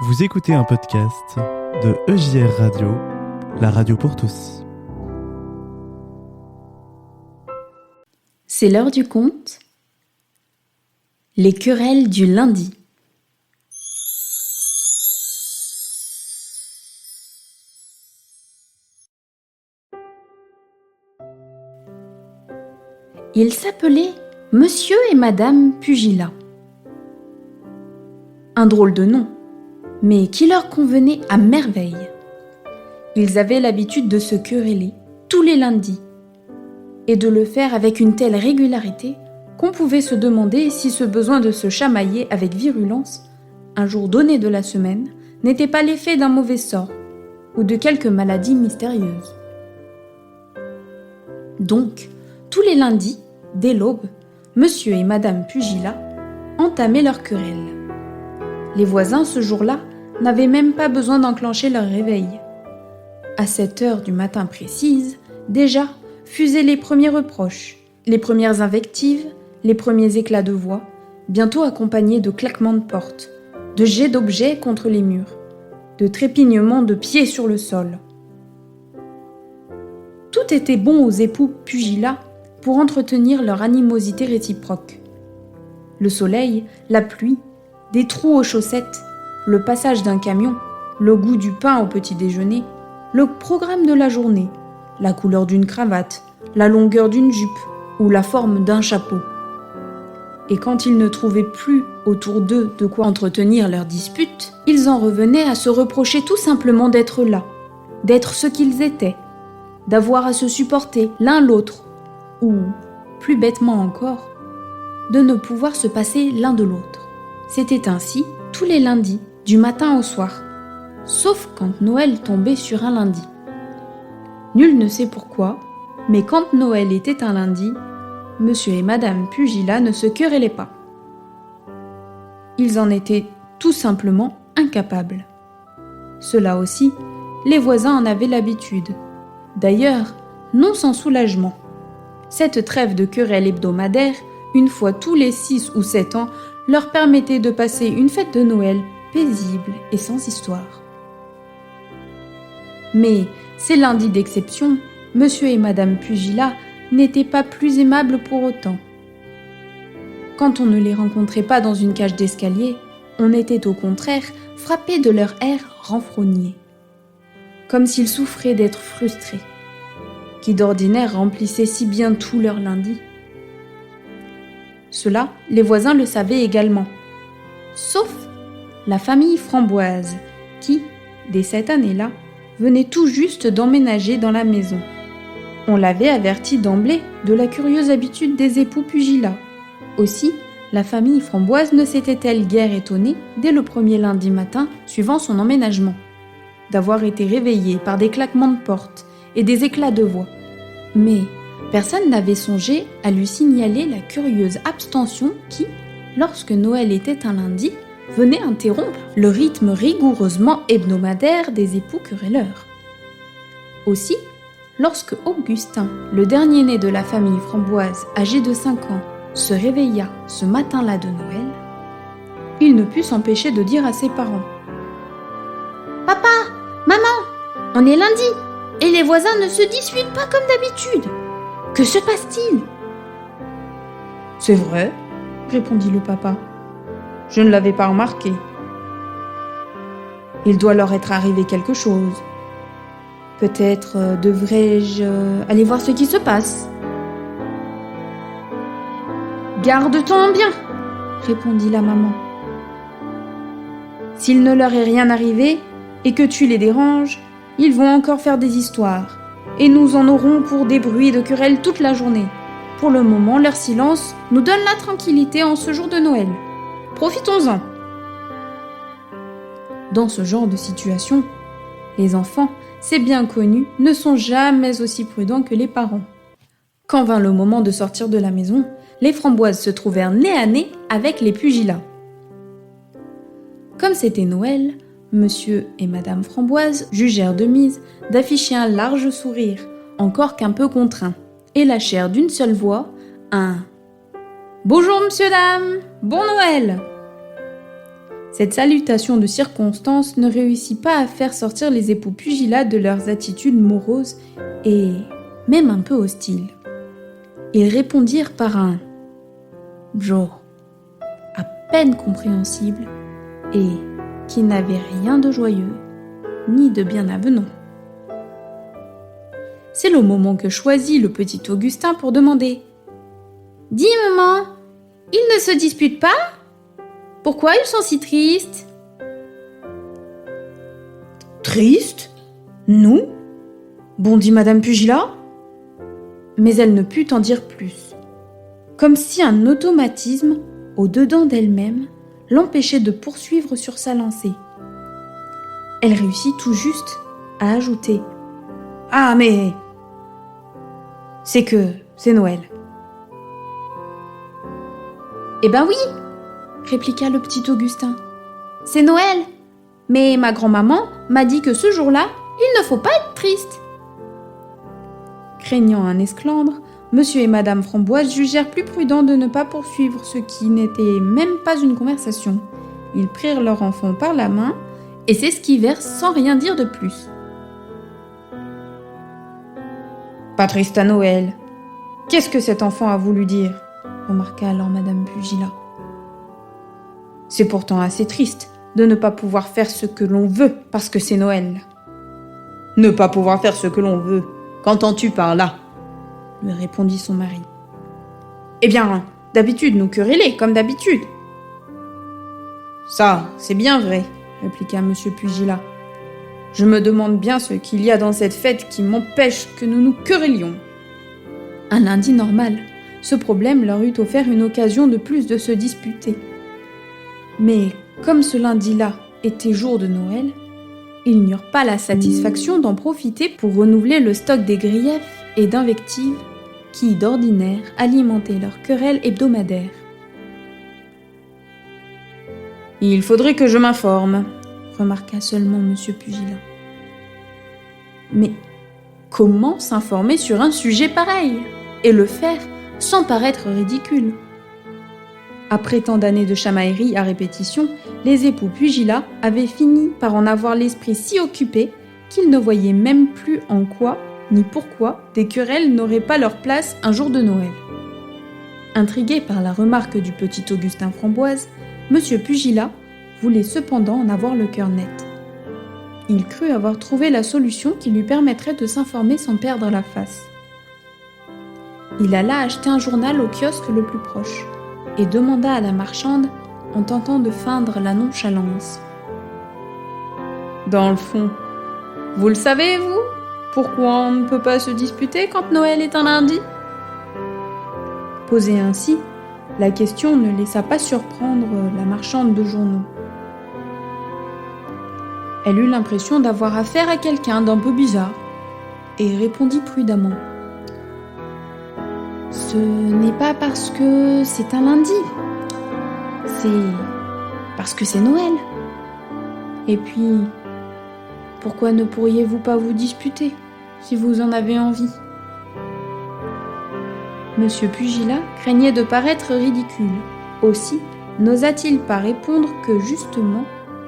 Vous écoutez un podcast de EJR Radio, la radio pour tous. C'est l'heure du conte. Les querelles du lundi. Ils s'appelaient Monsieur et Madame Pugilat. Un drôle de nom, mais qui leur convenait à merveille. Ils avaient l'habitude de se quereller tous les lundis, et de le faire avec une telle régularité qu'on pouvait se demander si ce besoin de se chamailler avec virulence, un jour donné de la semaine, n'était pas l'effet d'un mauvais sort ou de quelque maladie mystérieuse. Donc, tous les lundis, dès l'aube, Monsieur et Madame Pugilat entamaient leur querelle. Les voisins, ce jour-là, n'avaient même pas besoin d'enclencher leur réveil. À 7 heures du matin précise, déjà, fusaient les premiers reproches, les premières invectives, les premiers éclats de voix, bientôt accompagnés de claquements de portes, de jets d'objets contre les murs, de trépignements de pieds sur le sol. Tout était bon aux époux Pugilat pour entretenir leur animosité réciproque. Le soleil, la pluie, des trous aux chaussettes, le passage d'un camion, le goût du pain au petit déjeuner, le programme de la journée, la couleur d'une cravate, la longueur d'une jupe ou la forme d'un chapeau. Et quand ils ne trouvaient plus autour d'eux de quoi entretenir leur dispute, ils en revenaient à se reprocher tout simplement d'être là, d'être ce qu'ils étaient, d'avoir à se supporter l'un l'autre, ou, plus bêtement encore, de ne pouvoir se passer l'un de l'autre. C'était ainsi tous les lundis, du matin au soir, sauf quand Noël tombait sur un lundi. Nul ne sait pourquoi, mais quand Noël était un lundi, Monsieur et Madame Pugilat ne se querellaient pas. Ils en étaient tout simplement incapables. Cela aussi, les voisins en avaient l'habitude. D'ailleurs, non sans soulagement. Cette trêve de querelle hebdomadaire, une fois tous les 6 ou 7 ans, leur permettait de passer une fête de Noël paisible et sans histoire. Mais ces lundis d'exception, Monsieur et Madame Pugilat n'étaient pas plus aimables pour autant. Quand on ne les rencontrait pas dans une cage d'escalier, on était au contraire frappé de leur air renfrogné, comme s'ils souffraient d'être frustrés, qui d'ordinaire remplissaient si bien tout leur lundi. Cela, les voisins le savaient également, sauf la famille Framboise, qui, dès cette année-là, venait tout juste d'emménager dans la maison. On l'avait averti d'emblée de la curieuse habitude des époux Pugilat. Aussi, la famille Framboise ne s'était-elle guère étonnée, dès le premier lundi matin suivant son emménagement, d'avoir été réveillée par des claquements de porte et des éclats de voix. Mais personne n'avait songé à lui signaler la curieuse abstention qui, lorsque Noël était un lundi, venait interrompre le rythme rigoureusement hebdomadaire des époux querelleurs. Aussi, lorsque Augustin, le dernier-né de la famille Framboise, âgé de 5 ans, se réveilla ce matin-là de Noël, il ne put s'empêcher de dire à ses parents : « Papa, maman, on est lundi, et les voisins ne se disputent pas comme d'habitude. Que se passe-t-il » ? « C'est vrai, » répondit le papa. « Je ne l'avais pas remarqué. Il doit leur être arrivé quelque chose. Peut-être devrais-je aller voir ce qui se passe. »« Garde-t'en bien, » répondit la maman. « S'il ne leur est rien arrivé et que tu les déranges, ils vont encore faire des histoires, et nous en aurons pour des bruits de querelle toute la journée. Pour le moment, leur silence nous donne la tranquillité en ce jour de Noël. Profitons-en. » Dans ce genre de situation, les enfants, c'est bien connu, ne sont jamais aussi prudents que les parents. Quand vint le moment de sortir de la maison, les Framboises se trouvèrent nez à nez avec les Pugilats. Comme c'était Noël, Monsieur et Madame Framboise jugèrent de mise d'afficher un large sourire, encore qu'un peu contraint, et lâchèrent d'une seule voix un « Bonjour, monsieur, dame, bon Noël !» Cette salutation de circonstance ne réussit pas à faire sortir les époux Pugilat de leurs attitudes moroses et même un peu hostiles. Ils répondirent par un « Joe » à peine compréhensible et qui n'avait rien de joyeux ni de bien avenant. C'est le moment que choisit le petit Augustin pour demander « Dis, maman, ils ne se disputent pas ? Pourquoi ils sont si tristes ?»« Tristes ? Nous ? Bondit Madame Pugilat. Mais elle ne put en dire plus, comme si un automatisme, au-dedans d'elle-même, l'empêchait de poursuivre sur sa lancée. Elle réussit tout juste à ajouter « Ah, mais c'est Noël. » « Eh ben oui !» répliqua le petit Augustin. « C'est Noël, mais ma grand-maman m'a dit que ce jour-là, il ne faut pas être triste. » Craignant un esclandre, Monsieur et Madame Framboise jugèrent plus prudent de ne pas poursuivre ce qui n'était même pas une conversation. Ils prirent leur enfant par la main et s'esquivèrent sans rien dire de plus. « Pas triste à Noël. Qu'est-ce que cet enfant a voulu dire ?» remarqua alors Madame Pugilat. « C'est pourtant assez triste de ne pas pouvoir faire ce que l'on veut parce que c'est Noël. »« Ne pas pouvoir faire ce que l'on veut, qu'entends-tu par là ?» lui répondit son mari. « Eh bien, d'habitude nous quereller, comme d'habitude. »« Ça, c'est bien vrai, » répliqua Monsieur Pugilat. « Je me demande bien ce qu'il y a dans cette fête qui m'empêche que nous nous querellions. » Un lundi normal, ce problème leur eût offert une occasion de plus de se disputer. Mais comme ce lundi-là était jour de Noël, ils n'eurent pas la satisfaction d'en profiter pour renouveler le stock des griefs et d'invectives qui, d'ordinaire, alimentaient leur querelle hebdomadaire. « Il faudrait que je m'informe, » remarqua seulement Monsieur Pugilat. Mais comment s'informer sur un sujet pareil et le faire sans paraître ridicule ? Après tant d'années de chamaillerie à répétition, les époux Pugilat avaient fini par en avoir l'esprit si occupé qu'ils ne voyaient même plus en quoi ni pourquoi des querelles n'auraient pas leur place un jour de Noël. Intrigué par la remarque du petit Augustin Framboise, Monsieur Pugilat voulait cependant en avoir le cœur net. Il crut avoir trouvé la solution qui lui permettrait de s'informer sans perdre la face. Il alla acheter un journal au kiosque le plus proche et demanda à la marchande en tentant de feindre la nonchalance. « Dans le fond, vous le savez, vous ? Pourquoi on ne peut pas se disputer quand Noël est un lundi ?» Posée ainsi, la question ne laissa pas surprendre la marchande de journaux. Elle eut l'impression d'avoir affaire à quelqu'un d'un peu bizarre et répondit prudemment. « Ce n'est pas parce que c'est un lundi, c'est parce que c'est Noël. Et puis, pourquoi ne pourriez-vous pas vous disputer si vous en avez envie ?» Monsieur Pugilat craignait de paraître ridicule. Aussi n'osa-t-il pas répondre que justement,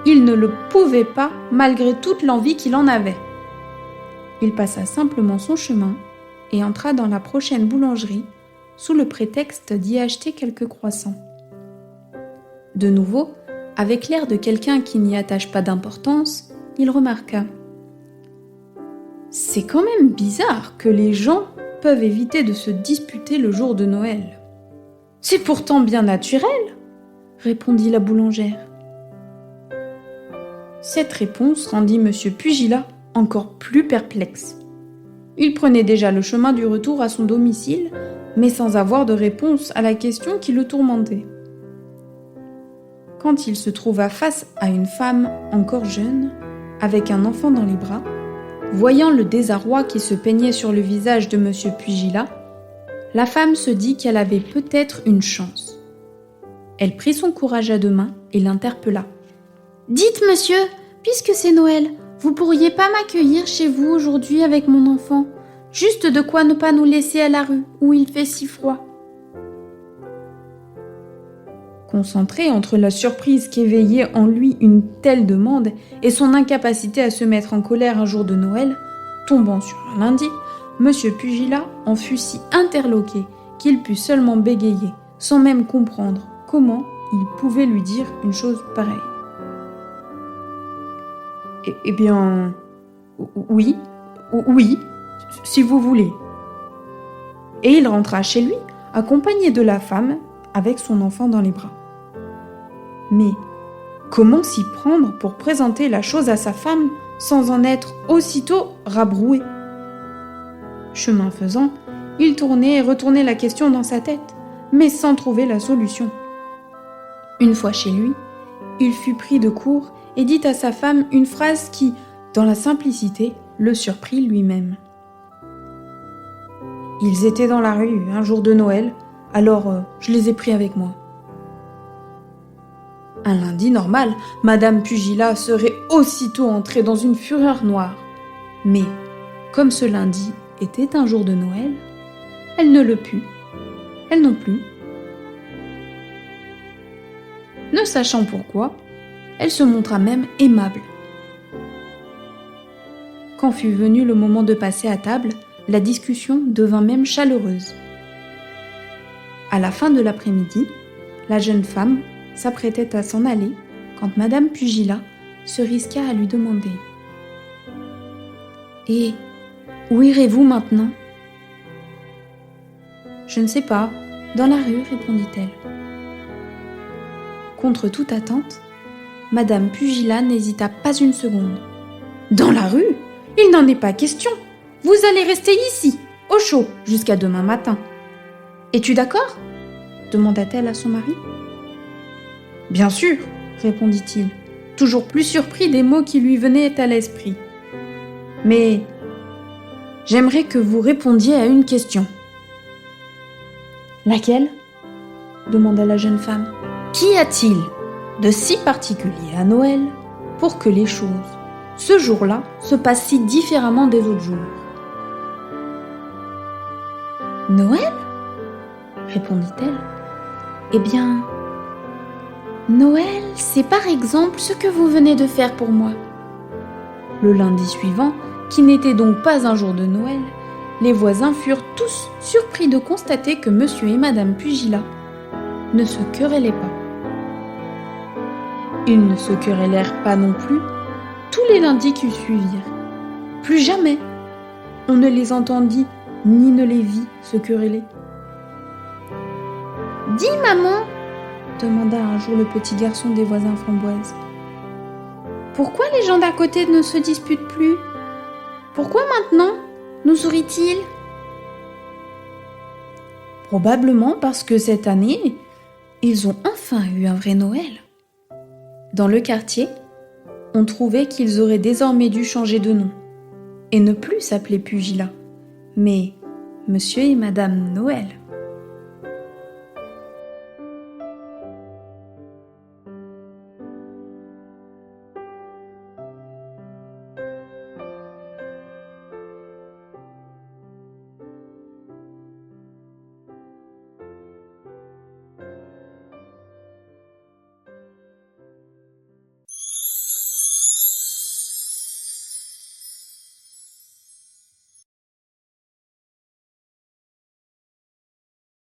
il ne le pouvait pas malgré toute l'envie qu'il en avait. Il passa simplement son chemin et entra dans la prochaine boulangerie sous le prétexte d'y acheter quelques croissants. De nouveau, avec l'air de quelqu'un qui n'y attache pas d'importance, il remarqua : « C'est quand même bizarre que les gens peuvent éviter de se disputer le jour de Noël. »« C'est pourtant bien naturel, » répondit la boulangère. Cette réponse rendit Monsieur Pugilat encore plus perplexe. Il prenait déjà le chemin du retour à son domicile, mais sans avoir de réponse à la question qui le tourmentait. Quand il se trouva face à une femme encore jeune, avec un enfant dans les bras, voyant le désarroi qui se peignait sur le visage de Monsieur Pugilat, la femme se dit qu'elle avait peut-être une chance. Elle prit son courage à deux mains et l'interpella. « Dites, monsieur, puisque c'est Noël, vous pourriez pas m'accueillir chez vous aujourd'hui avec mon enfant ? Juste de quoi ne pas nous laisser à la rue, où il fait si froid. » Concentré entre la surprise qu'éveillait en lui une telle demande et son incapacité à se mettre en colère un jour de Noël, tombant sur un lundi, Monsieur Pugilat en fut si interloqué qu'il put seulement bégayer, sans même comprendre comment il pouvait lui dire une chose pareille. Eh bien, oui, si vous voulez. Et il rentra chez lui, accompagné de la femme, avec son enfant dans les bras. Mais comment s'y prendre pour présenter la chose à sa femme sans en être aussitôt rabroué ? Chemin faisant, il tournait et retournait la question dans sa tête, mais sans trouver la solution. Une fois chez lui, il fut pris de court et dit à sa femme une phrase qui, dans la simplicité, le surprit lui-même. Ils étaient dans la rue un jour de Noël, alors je les ai pris avec moi. Un lundi normal, Madame Pugilat serait aussitôt entrée dans une fureur noire. Mais, comme ce lundi était un jour de Noël, elle ne le put, elle non plus. Ne sachant pourquoi, elle se montra même aimable. Quand fut venu le moment de passer à table, la discussion devint même chaleureuse. À la fin de l'après-midi, la jeune femme s'apprêtait à s'en aller quand Madame Pugilat se risqua à lui demander « Et où irez-vous maintenant ?»« Je ne sais pas, dans la rue, répondit-elle. Contre toute attente, Madame Pugilat n'hésita pas une seconde. « Dans la rue ? Il n'en est pas question. Vous allez rester ici, au chaud, jusqu'à demain matin. Es-tu d'accord ? Demanda-t-elle à son mari. Bien sûr, répondit-il, toujours plus surpris des mots qui lui venaient à l'esprit. Mais j'aimerais que vous répondiez à une question. Laquelle ? Demanda la jeune femme. Qu'y a-t-il de si particulier à Noël pour que les choses, ce jour-là, se passent si différemment des autres jours ? Noël ? Répondit-elle. Eh bien, Noël, c'est par exemple ce que vous venez de faire pour moi. Le lundi suivant, qui n'était donc pas un jour de Noël, les voisins furent tous surpris de constater que Monsieur et Madame Pugilat ne se querellaient pas. Ils ne se querellèrent pas non plus tous les lundis qui suivirent. Plus jamais on ne les entendit ni ne les vit se quereller. « Dis, maman !» demanda un jour le petit garçon des voisins Framboise. « Pourquoi les gens d'à côté ne se disputent plus ? Pourquoi maintenant nous sourient-ils » Probablement parce que cette année, ils ont enfin eu un vrai Noël. Dans le quartier, on trouvait qu'ils auraient désormais dû changer de nom et ne plus s'appeler Pugilat, mais Monsieur et Madame Noël.